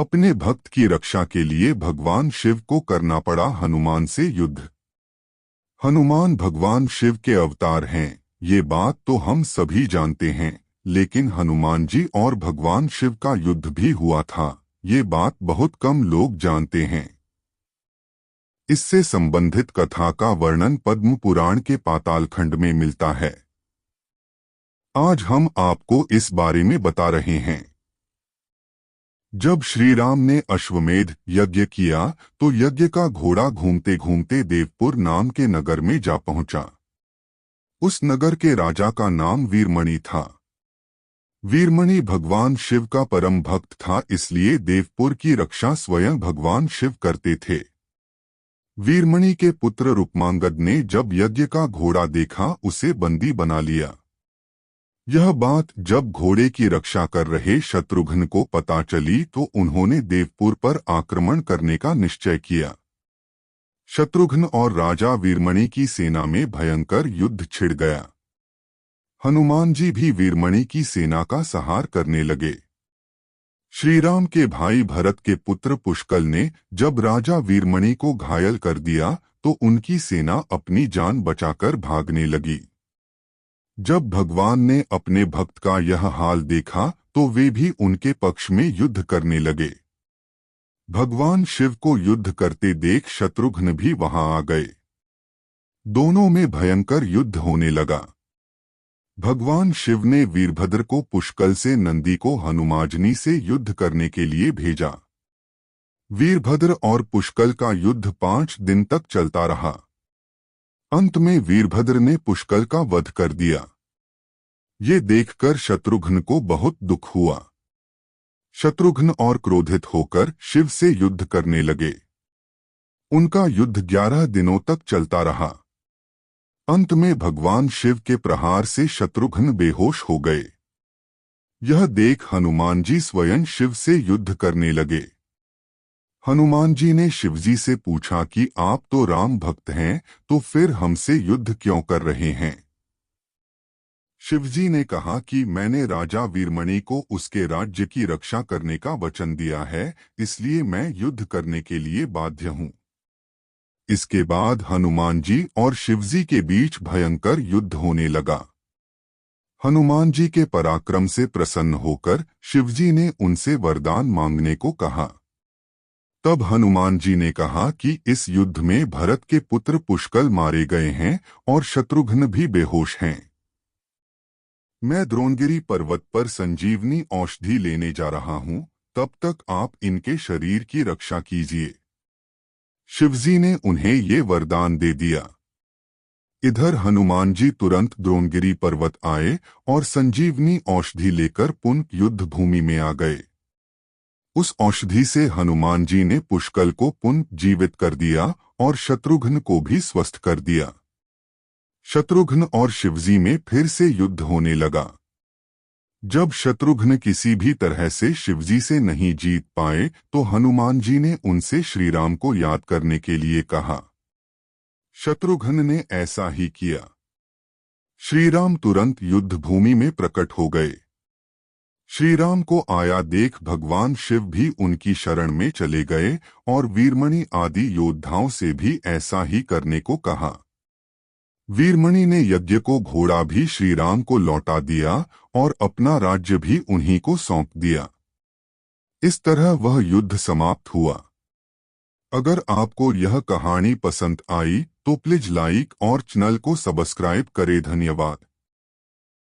अपने भक्त की रक्षा के लिए भगवान शिव को करना पड़ा हनुमान से युद्ध। हनुमान भगवान शिव के अवतार हैं, ये बात तो हम सभी जानते हैं, लेकिन हनुमान जी और भगवान शिव का युद्ध भी हुआ था, ये बात बहुत कम लोग जानते हैं। इससे संबंधित कथा का वर्णन पद्म पुराण के पातालखंड में मिलता है। आज हम आपको इस बारे में बता रहे हैं। जब श्री राम ने अश्वमेध यज्ञ किया तो यज्ञ का घोड़ा घूमते घूमते देवपुर नाम के नगर में जा पहुंचा। उस नगर के राजा का नाम वीरमणि था। वीरमणि भगवान शिव का परम भक्त था, इसलिए देवपुर की रक्षा स्वयं भगवान शिव करते थे। वीरमणि के पुत्र रुक्मांगद ने जब यज्ञ का घोड़ा देखा उसे बंदी बना लिया। यह बात जब घोड़े की रक्षा कर रहे शत्रुघ्न को पता चली तो उन्होंने देवपुर पर आक्रमण करने का निश्चय किया। शत्रुघ्न और राजा वीरमणि की सेना में भयंकर युद्ध छिड़ गया। हनुमान जी भी वीरमणि की सेना का सहार करने लगे। श्रीराम के भाई भरत के पुत्र पुष्कल ने जब राजा वीरमणि को घायल कर दिया तो उनकी सेना अपनी जान बचाकर भागने लगी। जब भगवान ने अपने भक्त का यह हाल देखा तो वे भी उनके पक्ष में युद्ध करने लगे। भगवान शिव को युद्ध करते देख शत्रुघ्न भी वहां आ गए। दोनों में भयंकर युद्ध होने लगा। भगवान शिव ने वीरभद्र को पुष्कल से नंदी को हनुमाजनी से युद्ध करने के लिए भेजा। वीरभद्र और पुष्कल का युद्ध 5 दिन तक चलता रहा। अंत में वीरभद्र ने पुष्कल का वध कर दिया। ये देखकर शत्रुघ्न को बहुत दुख हुआ। शत्रुघ्न और क्रोधित होकर शिव से युद्ध करने लगे। उनका युद्ध 11 दिनों तक चलता रहा। अंत में भगवान शिव के प्रहार से शत्रुघ्न बेहोश हो गए। यह देख हनुमान जी स्वयं शिव से युद्ध करने लगे। हनुमान जी ने शिवजी से पूछा कि आप तो राम भक्त हैं, तो फिर हमसे युद्ध क्यों कर रहे हैं? शिवजी ने कहा कि मैंने राजा वीरमणि को उसके राज्य की रक्षा करने का वचन दिया है, इसलिए मैं युद्ध करने के लिए बाध्य हूं। इसके बाद हनुमान जी और शिवजी के बीच भयंकर युद्ध होने लगा। हनुमान जी के पराक्रम से प्रसन्न होकर शिवजी ने उनसे वरदान मांगने को कहा। तब हनुमान जी ने कहा कि इस युद्ध में भरत के पुत्र पुष्कल मारे गए हैं और शत्रुघ्न भी बेहोश हैं। मैं द्रोणगिरी पर्वत पर संजीवनी औषधि लेने जा रहा हूं, तब तक आप इनके शरीर की रक्षा कीजिए। शिवजी ने उन्हें ये वरदान दे दिया। इधर हनुमान जी तुरंत द्रोणगिरी पर्वत आए और संजीवनी औषधि लेकर पुनः युद्ध भूमि में आ गए। उस औषधि से हनुमान जी ने पुष्कल को पुनः जीवित कर दिया और शत्रुघ्न को भी स्वस्थ कर दिया। शत्रुघ्न और शिवजी में फिर से युद्ध होने लगा। जब शत्रुघ्न किसी भी तरह से शिवजी से नहीं जीत पाए तो हनुमान जी ने उनसे श्रीराम को याद करने के लिए कहा। शत्रुघ्न ने ऐसा ही किया। श्रीराम तुरंत युद्ध भूमि में प्रकट हो गए। श्रीराम को आया देख भगवान शिव भी उनकी शरण में चले गए और वीरमणि आदि योद्धाओं से भी ऐसा ही करने को कहा। वीरमणि ने यज्ञ को घोड़ा भी श्रीराम को लौटा दिया और अपना राज्य भी उन्हीं को सौंप दिया। इस तरह वह युद्ध समाप्त हुआ। अगर आपको यह कहानी पसंद आई तो प्लीज लाइक और चैनल को सब्सक्राइब करें। धन्यवाद।